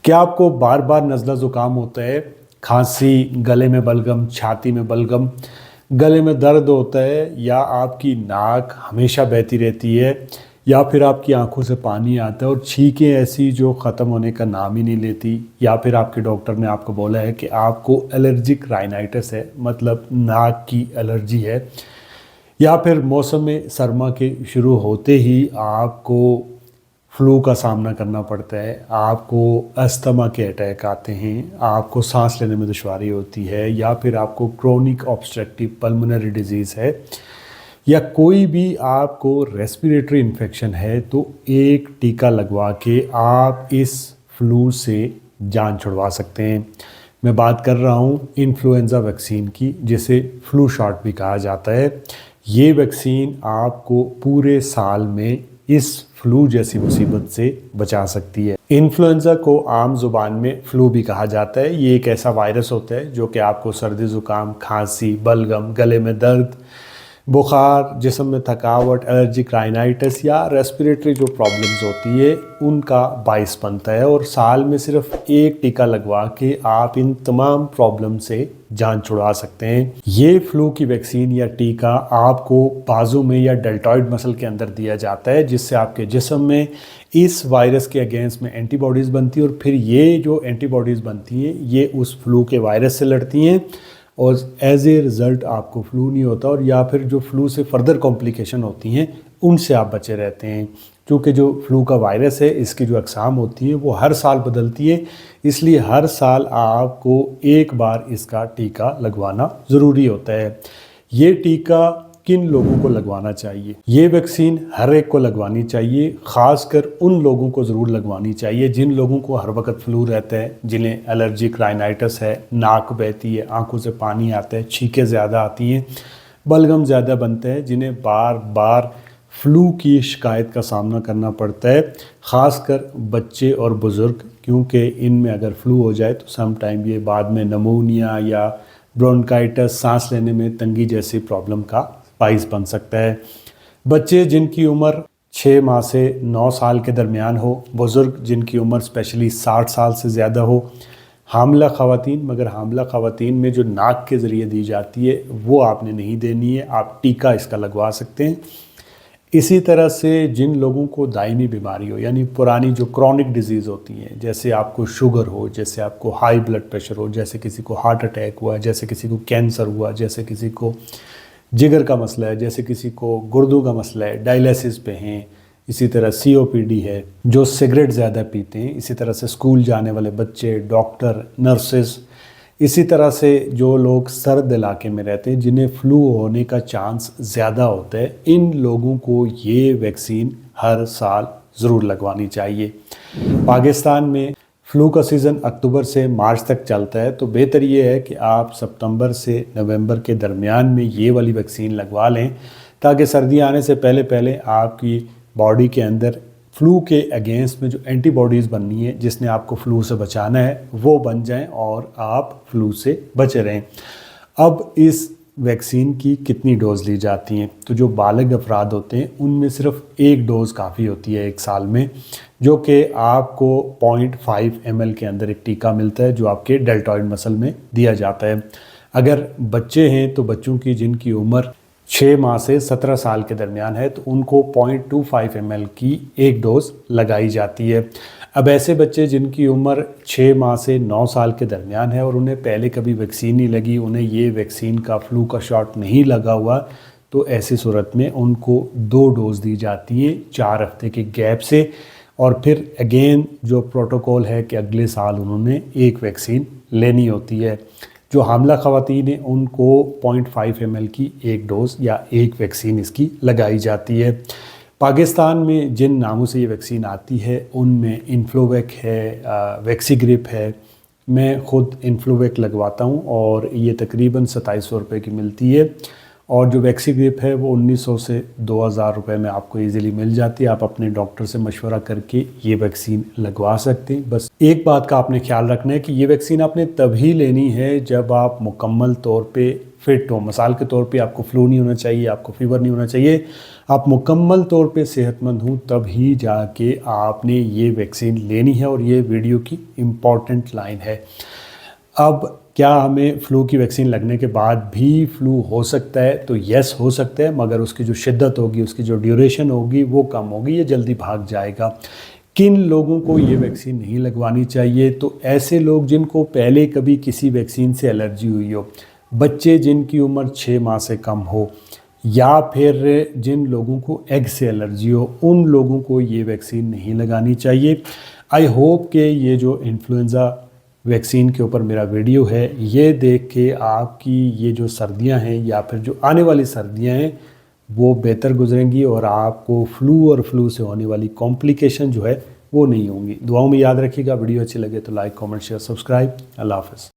क्या आपको बार बार नज़ला ज़ुकाम होता है, खांसी, गले में बलगम, छाती में बलगम, गले में दर्द होता है, या आपकी नाक हमेशा बहती रहती है, या फिर आपकी आंखों से पानी आता है और छींकें ऐसी जो ख़त्म होने का नाम ही नहीं लेती, या फिर आपके डॉक्टर ने आपको बोला है कि आपको एलर्जिक राइनाइटिस है, मतलब नाक की एलर्जी है, या फिर मौसम में सरमा के शुरू होते ही आपको फ्लू का सामना करना पड़ता है, आपको अस्थमा के अटैक आते हैं, आपको सांस लेने में दुश्वारी होती है, या फिर आपको क्रोनिक ऑब्स्ट्रक्टिव पल्मोनरी डिजीज़ है, या कोई भी आपको रेस्पिरेटरी इन्फेक्शन है, तो एक टीका लगवा के आप इस फ्लू से जान छुड़वा सकते हैं। मैं बात कर रहा हूँ इन्फ्लुएंज़ा वैक्सीन की, जिसे फ्लू शॉट भी कहा जाता है। ये वैक्सीन आपको पूरे साल में इस फ्लू जैसी मुसीबत से बचा सकती है। इन्फ्लुएंज़ा को आम जुबान में फ्लू भी कहा जाता है। ये एक ऐसा वायरस होता है जो कि आपको सर्दी ज़ुकाम, खांसी, बलगम, गले में दर्द, बुखार, जिस्म में थकावट, एलर्जिक राइनाइटिस या रेस्पिरेटरी जो प्रॉब्लम्स होती है उनका बाइस बनता है, और साल में सिर्फ एक टीका लगवा के आप इन तमाम प्रॉब्लम से जान छुड़वा सकते हैं। ये फ्लू की वैक्सीन या टीका आपको बाजू में या डेल्टॉइड मसल के अंदर दिया जाता है, जिससे आपके जिस्म में इस वायरस के अगेंस्ट में एंटीबॉडीज़ बनती है, और फिर ये जो एंटीबॉडीज़ बनती हैं ये उस फ्लू के वायरस से लड़ती हैं, और एज ए रिज़ल्ट आपको फ्लू नहीं होता, और या फिर जो फ्लू से फर्दर कॉम्प्लिकेशन होती हैं उनसे आप बचे रहते हैं। क्योंकि जो फ्लू का वायरस है इसकी जो अक़साम होती हैं वो हर साल बदलती है, इसलिए हर साल आपको एक बार इसका टीका लगवाना ज़रूरी होता है। ये टीका किन लोगों को लगवाना चाहिए? ये वैक्सीन हर एक को लगवानी चाहिए, ख़ासकर उन लोगों को ज़रूर लगवानी चाहिए जिन लोगों को हर वक्त फ्लू रहता है, जिन्हें एलर्जिक राइनाइटिस है, नाक बहती है, आंखों से पानी आता है, छींकें ज़्यादा आती हैं, बलगम ज़्यादा बनते हैं, जिन्हें बार बार फ्लू की शिकायत का सामना करना पड़ता है, ख़ासकर बच्चे और बुज़ुर्ग, क्योंकि इनमें अगर फ्लू हो जाए तो सम टाइम ये बाद में नमोनिया या ब्रोंकाइटिस, सांस लेने में तंगी जैसी प्रॉब्लम का बाइस बन सकता है। बच्चे जिनकी उम्र 6 माह से 9 साल के दरमियान हो, बुज़ुर्ग जिनकी उम्र स्पेशली 60 साल से ज़्यादा हो, हामिला ख़वातीन, मगर हामिला ख़वातीन में जो नाक के ज़रिए दी जाती है वो आपने नहीं देनी है, आप टीका इसका लगवा सकते हैं। इसी तरह से जिन लोगों को दायमी बीमारी हो, यानी पुरानी जो क्रॉनिक डिजीज़ होती हैं, जैसे आपको शुगर हो, जैसे आपको हाई ब्लड प्रेशर हो, जैसे किसी को हार्ट अटैक हुआ, जैसे किसी को कैंसर हुआ, जैसे किसी को जिगर का मसला है, जैसे किसी को गुर्दों का मसला है, डायलिसिस पे हैं, इसी तरह COPD है, जो सिगरेट ज़्यादा पीते हैं, इसी तरह से स्कूल जाने वाले बच्चे, डॉक्टर, नर्सेस, इसी तरह से जो लोग सर्द इलाके में रहते हैं जिन्हें फ्लू होने का चांस ज़्यादा होता है, इन लोगों को ये वैक्सीन हर साल ज़रूर लगवानी चाहिए। पाकिस्तान में फ्लू का सीज़न अक्टूबर से मार्च तक चलता है, तो बेहतर ये है कि आप सितंबर से नवंबर के दरमियान में ये वाली वैक्सीन लगवा लें, ताकि सर्दी आने से पहले पहले आपकी बॉडी के अंदर फ्लू के अगेंस्ट में जो एंटीबॉडीज़ बननी है, जिसने आपको फ्लू से बचाना है, वो बन जाएं और आप फ्लू से बचे रहें। अब इस वैक्सीन की कितनी डोज़ ली जाती हैं? तो जो बालिग अफराद होते हैं उनमें सिर्फ एक डोज़ काफ़ी होती है एक साल में, जो कि आपको 0.5 ml के अंदर एक टीका मिलता है जो आपके डेल्टॉइड मसल में दिया जाता है। अगर बच्चे हैं तो बच्चों की जिनकी उम्र 6 माह से 17 साल के दरमियान है तो उनको 0.25 ml की एक डोज़ लगाई जाती है। अब ऐसे बच्चे जिनकी उम्र 6 माह से 9 साल के दरमियान है और उन्हें पहले कभी वैक्सीन नहीं लगी, उन्हें ये वैक्सीन का फ्लू का शॉट नहीं लगा हुआ, तो ऐसी सूरत में उनको 2 डोज़ दी जाती है 4 हफ्ते के गैप से, और फिर अगेन जो प्रोटोकॉल है कि अगले साल उन्होंने एक वैक्सीन लेनी होती है। जो हामिला ख़वातीन हैं उनको 0.5 ml की एक डोज़ या एक वैक्सीन इसकी लगाई जाती है। पाकिस्तान में जिन नामों से ये वैक्सीन आती है उनमें इन्फ्लोवेक है, वैक्सीग्रिप है। मैं ख़ुद इन्फ्लोवेक लगवाता हूँ और ये तकरीबन 2700 रुपये की मिलती है, और जो वैक्सीग्रिप है वो 1900 से 2000 रुपये में आपको इजीली मिल जाती है। आप अपने डॉक्टर से मशवरा करके ये वैक्सीन लगवा सकते हैं। बस एक बात का आपने ख्याल रखना है कि ये वैक्सीन आपने तभी लेनी है जब आप मुकम्मल तौर पे फिट हो। मिसाल के तौर पे आपको फ्लू नहीं होना चाहिए, आपको फीवर नहीं होना चाहिए, आप मुकम्मल तौर पे सेहतमंद हो, तभी जाके आपने ये वैक्सीन लेनी है। और ये वीडियो की इम्पॉर्टेंट लाइन है। अब क्या हमें फ़्लू की वैक्सीन लगने के बाद भी फ़्लू हो सकता है? तो यस, हो सकता है, मगर उसकी जो शिद्दत होगी, उसकी जो ड्यूरेशन होगी वो कम होगी, ये जल्दी भाग जाएगा। किन लोगों को ये वैक्सीन नहीं लगवानी चाहिए? तो ऐसे लोग जिनको पहले कभी किसी वैक्सीन से एलर्जी हुई हो, बच्चे जिनकी उम्र 6 माह से कम हो, या फिर जिन लोगों को एग से एलर्जी हो, उन लोगों को ये वैक्सीन नहीं लगानी चाहिए। आई होप कि ये जो इन्फ्लुएंज़ा वैक्सीन के ऊपर मेरा वीडियो है, ये देख के आपकी ये जो सर्दियां हैं या फिर जो आने वाली सर्दियां हैं वो बेहतर गुजरेंगी और आपको फ्लू और फ्लू से होने वाली कॉम्प्लिकेशन जो है वो नहीं होंगी। दुआओं में याद रखिएगा। वीडियो अच्छी लगे तो लाइक, कमेंट, शेयर, सब्सक्राइब। अल्लाह हाफ़िज़।